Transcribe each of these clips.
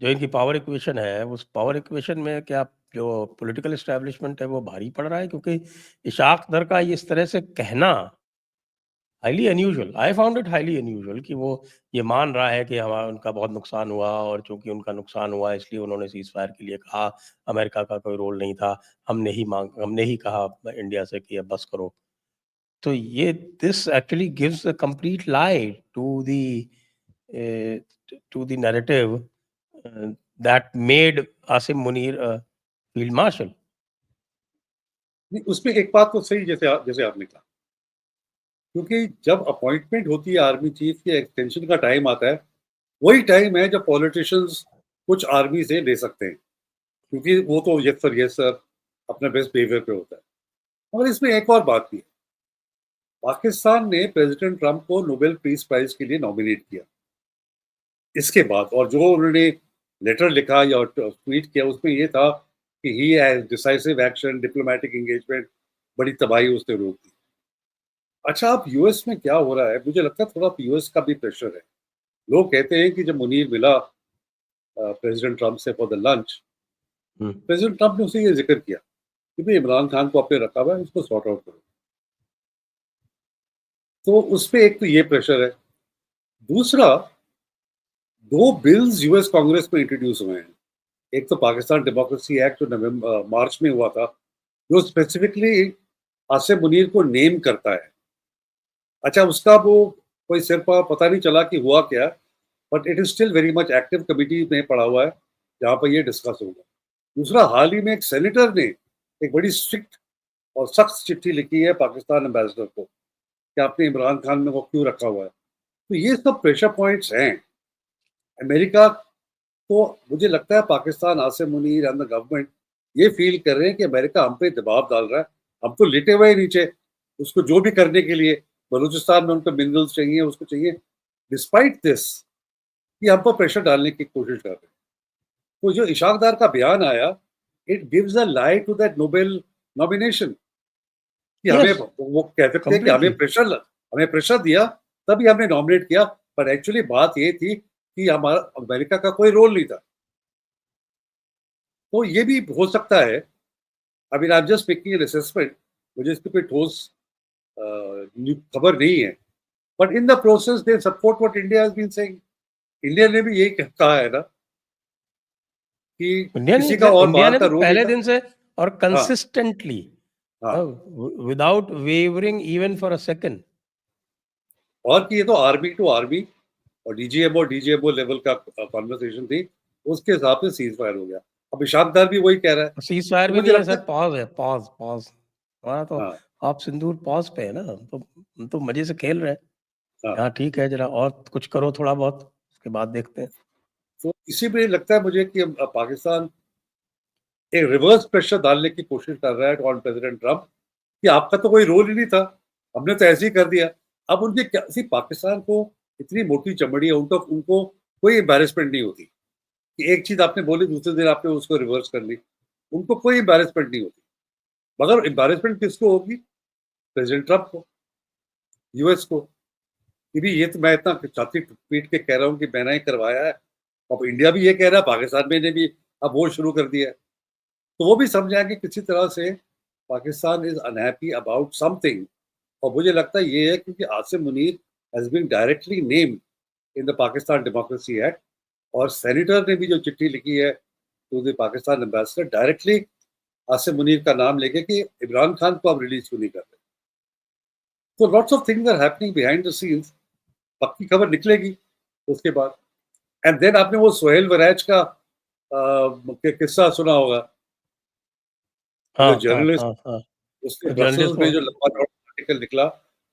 जो इनकी power equation है, उस पावर इक्वेशन में क्या जो पॉलिटिकल एस्टैब्लिशमेंट है वो भारी पड़ रहा है? क्योंकि इशाक दर का इस तरह से कहना highly unusual, I found it highly unusual कि वो ये मान रहा है कि हमारा उनका बहुत नुकसान हुआ और चूँकि उनका नुकसान हुआ इसलिए उन्होंने सीज़फायर के लिए कहा, अमेरिका का कोई रोल नहीं था, हमने ही कहा इंडिया से कि अब बस करो। तो ये this actually gives a complete lie to the narrative that made Asim Munir a field marshal. नहीं, उसमें एक बात तो सही, जैसे आपने कहा, क्योंकि जब अपॉइंटमेंट होती है आर्मी चीफ के एक्सटेंशन का टाइम आता है, वही टाइम है जब पॉलिटिशियंस कुछ आर्मी से ले सकते हैं, क्योंकि वो तो यस सर अपने बेस्ट बिहेवियर पे होता है। और इसमें एक और बात भी है, पाकिस्तान ने प्रेसिडेंट ट्रंप को नोबेल पीस प्राइज के लिए नॉमिनेट किया इसके बाद, और जो उन्होंने लेटर लिखा या ट्वीट किया उसमें ये था कि he has decisive action, diplomatic engagement, बड़ी तबाही उसने रोक दी। अच्छा, अब यूएस में क्या हो रहा है, मुझे लगता है थोड़ा यूएस का भी प्रेशर है। लोग कहते हैं कि जब मुनीर मिला प्रेसिडेंट ट्रंप से for the lunch, president Trump ने उसे ये जिक्र किया कि भाई इमरान खान को आपने रखा हुआ है, इसको सॉर्ट आउट करो। तो उस पे एक तो ये प्रेशर है। दूसरा, दो बिल्स यूएस कांग्रेस में इंट्रोड्यूस हुए हैं। एक तो पाकिस्तान डेमोक्रेसी एक्ट जो नवंबर मार्च में हुआ था, जो स्पेसिफिकली आसिम मुनीर को नेम करता है। अच्छा, उसका वो कोई सिर पर पता नहीं चला कि हुआ क्या, but it is still very much active, committee में पड़ा हुआ है जहाँ पर ये डिस्कस होगा। दूसरा, हाल ही में एक सेनेटर ने एक बड़ी स्ट्रिक्ट और सख्त चिट्ठी लिखी है पाकिस्तान एम्बेसडर को कि आपने इमरान खान में को क्यों रखा हुआ है। तो ये सब प्रेशर पॉइंट्स हैं। अमेरिका तो, मुझे लगता है Pakistan, Asim Munir and the government ये फील कर रहे हैं कि अमेरिका हम पे दबाव डाल रहा है। हम तो लेटे हुए नीचे उसको जो भी करने के लिए, बलूचिस्तान में उनको मिनरल्स चाहिए, उसको चाहिए, डिस्पाइट दिस कि हम पर प्रेशर डालने की कोशिश कर रहे हैं। तो जो इशाक डार का बयान आया, it gives a lie to that Nobel nomination कि हमें, Yes, वो कह सकते हैं कि completely. हमें प्रेशर दिया तभी हमने नॉमिनेट किया, पर एक्चुअली बात ये थी कि हमारा अमेरिका का कोई रोल नहीं था। तो ये भी हो सकता है। I mean I am just making an assessment, मुझे इस पे कोई ठोस खबर नहीं है, but in the process they support what India has been saying. India ने भी यही कहा है ना कि किसी का और इंडिया बाहर ने का तो रोल नहीं पहले था। दिन से और हाँ, कंसिस्टेंटली हाँ। Without wavering even for a second. और कि ये तो आर्मी टू आर्मी और डीजीएमओ लेवल का कॉन्वर्सेशन थी, उसके हिसाब से सीज फायर हो गया। अब इशाकदार भी वही कह रहा है। सीज फायर तो भी मुझे नहीं है लगता सर, है, पॉज है, पॉज पॉज। हमारा तो हाँ, आप सिंदूर पॉज पे है ना, हम तो मजे से खेल रहे हैं। हाँ। हाँ ठीक है, जरा और कुछ करो थोड़ा बहुत, उसके बाद देखते हैं। तो इसी में लगता है मुझे कि पाकिस्तान एक रिवर्स प्रेशर डालने की कोशिश कर रहा है ऑन प्रेसिडेंट ट्रम्प कि आपका तो कोई रोल ही नहीं था, हमने तो ऐसे ही कर दिया। अब उनके क्या सी, पाकिस्तान को इतनी मोटी चमड़ी है, उनको उनको कोई एम्बेरसमेंट नहीं होती कि एक चीज आपने बोली दूसरे दिन आपने उसको रिवर्स कर ली। उनको कोई एम्बेरसमेंट नहीं होती। मगर एम्बेरसमेंट किसको होगी? प्रेसिडेंट ट्रम्प को, यूएस को, कि भी ये तो मैं इतना छाती पीट के कह रहा हूँ कि मैंने ही करवाया है। अब इंडिया भी ये कह रहा है, पाकिस्तान में ने भी अब वो शुरू कर दिया है। तो वो भी समझा कि किसी तरह से Pakistan is unhappy about something. और मुझे लगता है ये है क्योंकि Asim Munir has been directly named in the Pakistan Democracy Act, और सेनेटर ने भी जो चिट्ठी लिखी है to the Pakistan ambassador, directly Asim Munir का नाम लेके कि इमरान खान को अब रिलीज क्यों नहीं कर रहे। तो lots of things are happening behind the scenes. पक्की खबर निकलेगी उसके बाद। एंड देन आपने वो सोहेल वरैच का किस्सा सुना होगा, हाँ जो हाँ जर्नलिस्ट, हाँ हाँ। उसके ब्रसल्स जर्नलिस्ट में को जो लंबा चौड़ा आर्टिकल निकला।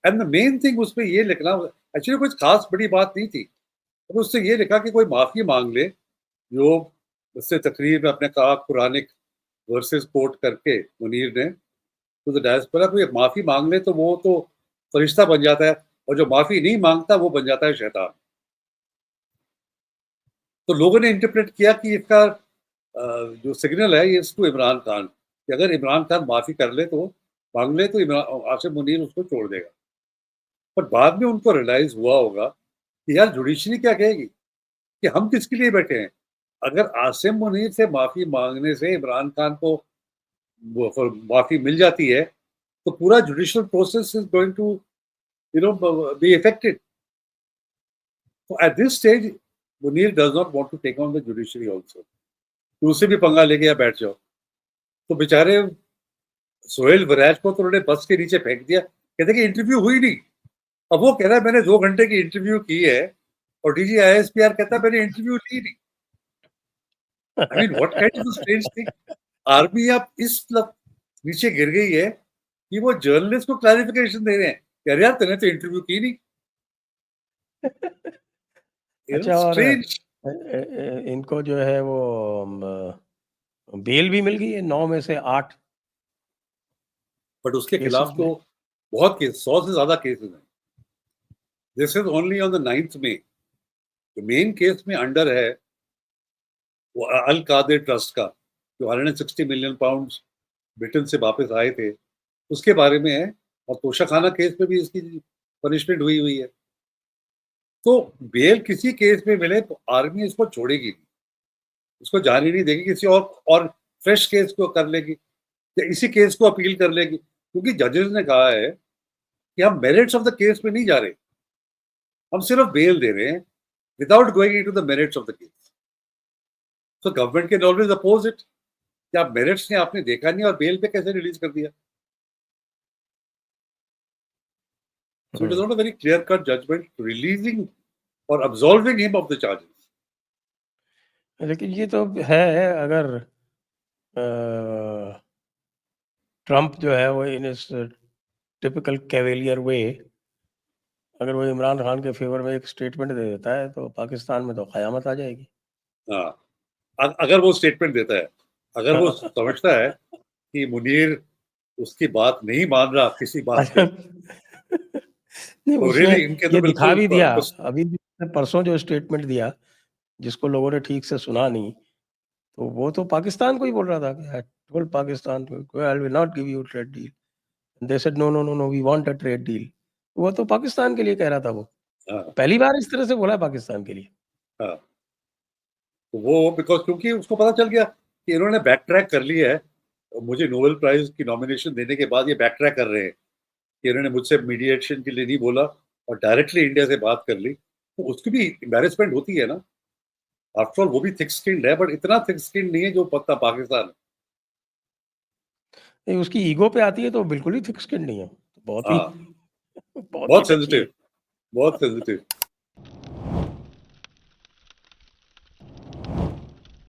एंड द मेन थिंग उसमें ये लिखना, एक्चुअली कुछ खास बड़ी बात नहीं थी, तो उससे ये लिखा कि कोई माफी मांग ले, जो उससे तकरीर में अपने कहा कुरानिक वर्सेस कोट करके मुनीर ने, तो द डायस्पोरा कोई माफी मांग ले तो वो तो फरिश्ता बन जाता है, और जो माफी नहीं मांगता वो बन जाता है शैतान। तो लोगों ने इंटरप्रेट किया कि इसका जो सिग्नल है ये टू इमरान खान, कि अगर इमरान खान माफी कर ले तो, मांग ले, तो इमरान आसिम मुनीर उसको छोड़ देगा। पर बाद में उनको रियलाइज हुआ होगा कि यार जुडिशरी क्या कहेगी, कि हम किसके लिए बैठे हैं, अगर आसिम मुनीर से माफी मांगने से इमरान खान को माफी मिल जाती है तो पूरा judicial process is going to be affected. So at this stage, Munir does not want to take on the judiciary also. तो उससे भी पंगा लेके या बैठ जाओ. तो बेचारे सोहेल वराज को तो उन्होंने बस के नीचे फेंक दिया, कहते कि इंटरव्यू हुई नहीं. अब वो कह रहा है मैंने 2 घंटे की इंटरव्यू की है और डीजी आईएसपीआर कहता है मैंने इंटरव्यू ली नहीं. I mean what kind of strange thing. Army अब इस नीचे गिर गई है कि वो जर्नलिस्ट को क्लैरिफिकेशन दे रहे हैं, कह रहे यार तूने तो इंटरव्यू की नहीं. अच्छा, और स्ट्रेंज. इनको जो है वो बेल भी मिल गई है 9 में से 8 बट उसके केसेस खिलाफ तो में. बहुत केस, 100 से ज्यादा केसेस हैं. This is only on the 9th May. जो मेन केस में अंडर है वो अल कादिर ट्रस्ट का, जो 160 मिलियन पाउंड ब्रिटेन से वापस आए थे, उसके बारे में है. और तोशाखाना केस में भी इसकी पनिशमेंट हुई हुई है. तो बेल किसी केस में मिले तो आर्मी इसको छोड़ेगी नहीं, इसको जाने नहीं देगी, किसी और फ्रेश केस को कर लेगी या इसी केस को अपील कर लेगी. क्योंकि जजेस ने कहा है कि हम मेरिट्स ऑफ द केस में नहीं जा रहे, हम सिर्फ बेल दे रहे हैं without going into the merits of the case. So government can always oppose it कि आप मेरिट्स ने आपने देखा नहीं और बेल पे कैसे रिलीज कर दिया. So it is not a very clear-cut judgment releasing or absolving him of the charges. लेकिन ये तो है, अगर ट्रम्प जो है वो इन इस टिपिकल कैवेलियर वे अगर वो इमरान खान के फेवर में एक स्टेटमेंट दे देता है तो पाकिस्तान में तो क़यामत आ जाएगी. हाँ, अगर वो स्टेटमेंट देता है, अगर वो समझता है कि मुनीर उसकी बात नहीं मान रहा किसी बात पे, नहीं, तो उसने really इनके तो ये दिखा भी दिया. बिल्कुल अभी परसों जो स्टेटमेंट दिया जिसको लोगों ने ठीक से सुना नहीं, तो वो तो पाकिस्तान को ही बोल रहा था कि I told Pakistan I will not give you trade deal. They said no no no no we want a trade deal. वो तो पाकिस्तान के लिए कह रहा था. वो हाँ, पहली बार इस तरह से बोला है पाकिस्तान के लिए. हाँ. तो वो बिकॉज क्योंकि उसको पता चल गया कि इन्होंने बैक ट्रैक कर लिया है. मुझे नोबेल प्राइज की नॉमिनेशन देने के बाद ये बैक ट्रैक कर रहे हैं कि इन्होंने मुझसे मीडिएशन के लिए नहीं बोला और डायरेक्टली इंडिया से बात कर ली. तो उसकी भी एम्बैरेसमेंट होती है ना. आफ्टर ऑल वो भी थिक स्किन्ड है, बट इतना थिक स्किन्ड नहीं है जो पता पाकिस्तान है. नहीं, उसकी ईगो पे आती है तो बिल्कुल ही थिक स्किन नहीं है. बहुत ही हाँ, बहुत ही बहुत टची है. सेंसिटिव, बहुत सेंसिटिव.